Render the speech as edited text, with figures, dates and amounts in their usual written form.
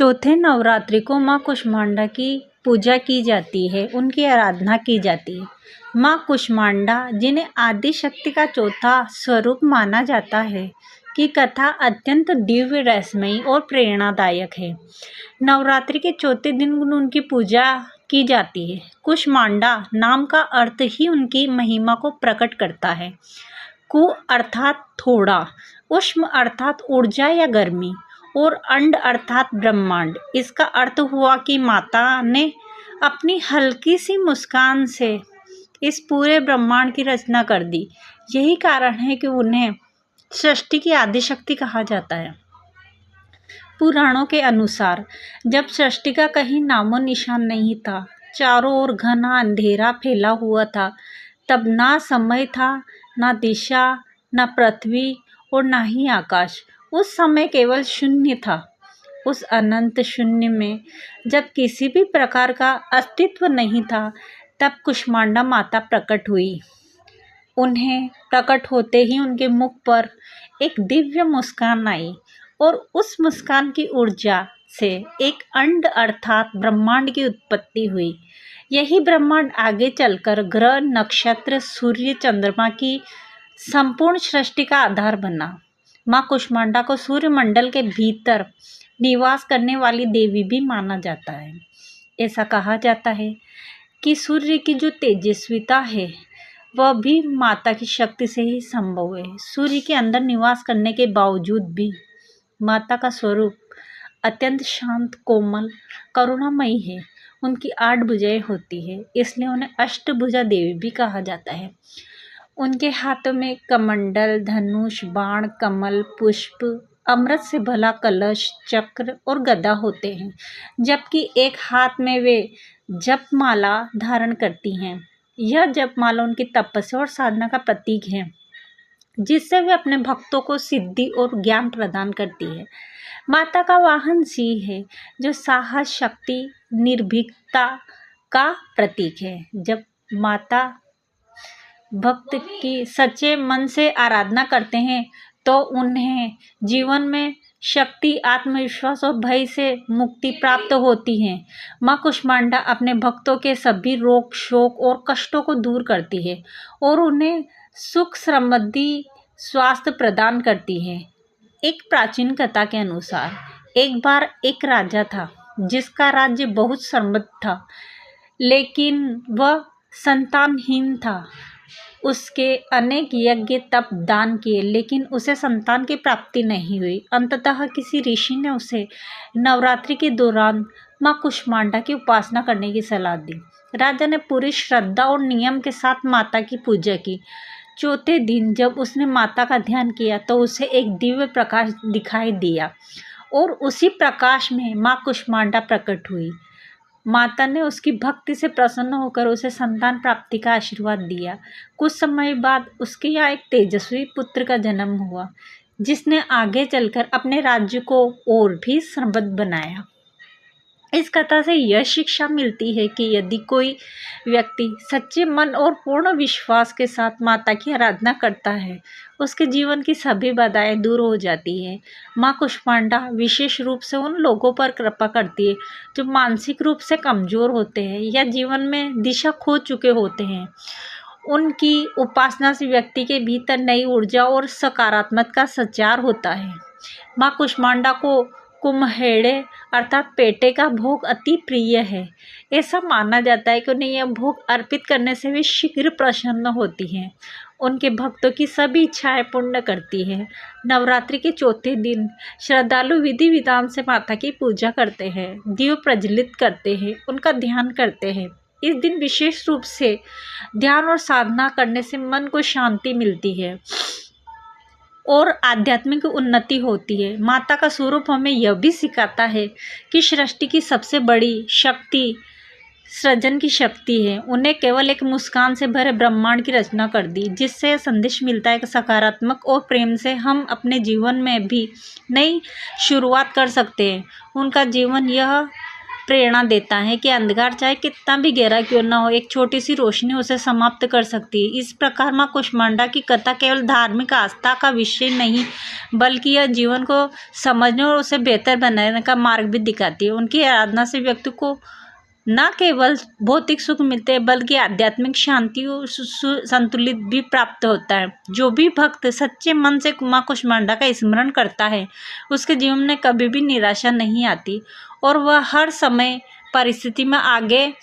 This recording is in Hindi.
चौथे नवरात्रि को माँ कुष्मांडा की पूजा की जाती है, उनकी आराधना की जाती है। माँ कुष्मांडा, जिन्हें आदि शक्ति का चौथा स्वरूप माना जाता है, की कथा अत्यंत दिव्य, रहस्यमयी और प्रेरणादायक है। नवरात्रि के चौथे दिन उनकी पूजा की जाती है। कुष्मांडा नाम का अर्थ ही उनकी महिमा को प्रकट करता है। कु अर्थात थोड़ा, उष्म अर्थात ऊर्जा या गर्मी, और अंड अर्थात ब्रह्मांड। इसका अर्थ हुआ कि माता ने अपनी हल्की सी मुस्कान से इस पूरे ब्रह्मांड की रचना कर दी। यही कारण है कि उन्हें सृष्टि की आदिशक्ति कहा जाता है। पुराणों के अनुसार जब सृष्टि का कहीं नामो निशान नहीं था, चारों ओर घना अंधेरा फैला हुआ था, तब ना समय था, ना दिशा, ना पृथ्वी और ना ही आकाश। उस समय केवल शून्य था। उस अनंत शून्य में जब किसी भी प्रकार का अस्तित्व नहीं था, तब कुष्मांडा माता प्रकट हुई। उन्हें प्रकट होते ही उनके मुख पर एक दिव्य मुस्कान आई और उस मुस्कान की ऊर्जा से एक अंड अर्थात ब्रह्मांड की उत्पत्ति हुई। यही ब्रह्मांड आगे चलकर ग्रह, नक्षत्र, सूर्य, चंद्रमा की संपूर्ण सृष्टि का आधार बना। माँ कुष्मांडा को सूर्यमंडल के भीतर निवास करने वाली देवी भी माना जाता है। ऐसा कहा जाता है कि सूर्य की जो तेजस्विता है, वह भी माता की शक्ति से ही संभव है। सूर्य के अंदर निवास करने के बावजूद भी माता का स्वरूप अत्यंत शांत, कोमल, करुणामयी है। उनकी 8 भुजाएं होती है, इसलिए उन्हें अष्टभुजा देवी भी कहा जाता है। उनके हाथों में कमंडल, धनुष, बाण, कमल, पुष्प, अमृत से भला कलश, चक्र और गदा होते हैं, जबकि एक हाथ में वे जपमाला धारण करती हैं। यह जपमाला उनकी तपस्या और साधना का प्रतीक है, जिससे वे अपने भक्तों को सिद्धि और ज्ञान प्रदान करती है। माता का वाहन सिंह है, जो साहस, शक्ति, निर्भीकता का प्रतीक है। जब माता भक्त की सच्चे मन से आराधना करते हैं तो उन्हें जीवन में शक्ति, आत्मविश्वास और भय से मुक्ति प्राप्त होती है। माँ कुष्मांडा अपने भक्तों के सभी रोग, शोक और कष्टों को दूर करती है और उन्हें सुख, समृद्धि, स्वास्थ्य प्रदान करती है। एक प्राचीन कथा के अनुसार एक बार एक राजा था, जिसका राज्य बहुत समृद्ध था, लेकिन वह संतानहीन था। उसके अनेक यज्ञ, तप, दान किए, लेकिन उसे संतान की प्राप्ति नहीं हुई। अंततः किसी ऋषि ने उसे नवरात्रि के दौरान माँ कुष्मांडा की उपासना करने की सलाह दी। राजा ने पूरी श्रद्धा और नियम के साथ माता की पूजा की। चौथे दिन जब उसने माता का ध्यान किया तो उसे एक दिव्य प्रकाश दिखाई दिया और उसी प्रकाश में माँ कुष्मांडा प्रकट हुई। माता ने उसकी भक्ति से प्रसन्न होकर उसे संतान प्राप्ति का आशीर्वाद दिया। कुछ समय बाद उसके यहाँ एक तेजस्वी पुत्र का जन्म हुआ, जिसने आगे चलकर अपने राज्य को और भी समृद्ध बनाया। इस कथा से यह शिक्षा मिलती है कि यदि कोई व्यक्ति सच्चे मन और पूर्ण विश्वास के साथ माता की आराधना करता है, उसके जीवन की सभी बाधाएं दूर हो जाती हैं। माँ कुष्मांडा विशेष रूप से उन लोगों पर कृपा करती है जो मानसिक रूप से कमज़ोर होते हैं या जीवन में दिशा खो चुके होते हैं। उनकी उपासना से व्यक्ति के भीतर नई ऊर्जा और सकारात्मक का संचार होता है। माँ कुष्मांडा को कुम्हेड़े अर्थात पेटे का भोग अति प्रिय है। ऐसा माना जाता है कि उन्हें यह भोग अर्पित करने से वे शीघ्र प्रसन्न होती हैं। उनके भक्तों की सभी इच्छाएं पूर्ण करती हैं। नवरात्रि के चौथे दिन श्रद्धालु विधि विधान से माता की पूजा करते हैं, दीप प्रज्वलित करते हैं, उनका ध्यान करते हैं। इस दिन विशेष रूप से ध्यान और साधना करने से मन को शांति मिलती है और आध्यात्मिक उन्नति होती है। माता का स्वरूप हमें यह भी सिखाता है कि सृष्टि की सबसे बड़ी शक्ति सृजन की शक्ति है। उन्हें केवल एक मुस्कान से भरे ब्रह्मांड की रचना कर दी, जिससे संदेश मिलता है कि सकारात्मक और प्रेम से हम अपने जीवन में भी नई शुरुआत कर सकते हैं। उनका जीवन यह प्रेरणा देता है कि अंधकार चाहे कितना भी गहरा क्यों ना हो, एक छोटी सी रोशनी उसे समाप्त कर सकती है। इस प्रकार माँ कुष्मांडा की कथा केवल धार्मिक आस्था का विषय नहीं, बल्कि यह जीवन को समझने और उसे बेहतर बनाने का मार्ग भी दिखाती है। उनकी आराधना से व्यक्ति को न केवल भौतिक सुख मिलते हैं, बल्कि आध्यात्मिक शांति और संतुलित भी प्राप्त होता है। जो भी भक्त सच्चे मन से माँ कुष्मांडा का स्मरण करता है, उसके जीवन में कभी भी निराशा नहीं आती और वह हर समय परिस्थिति में आगे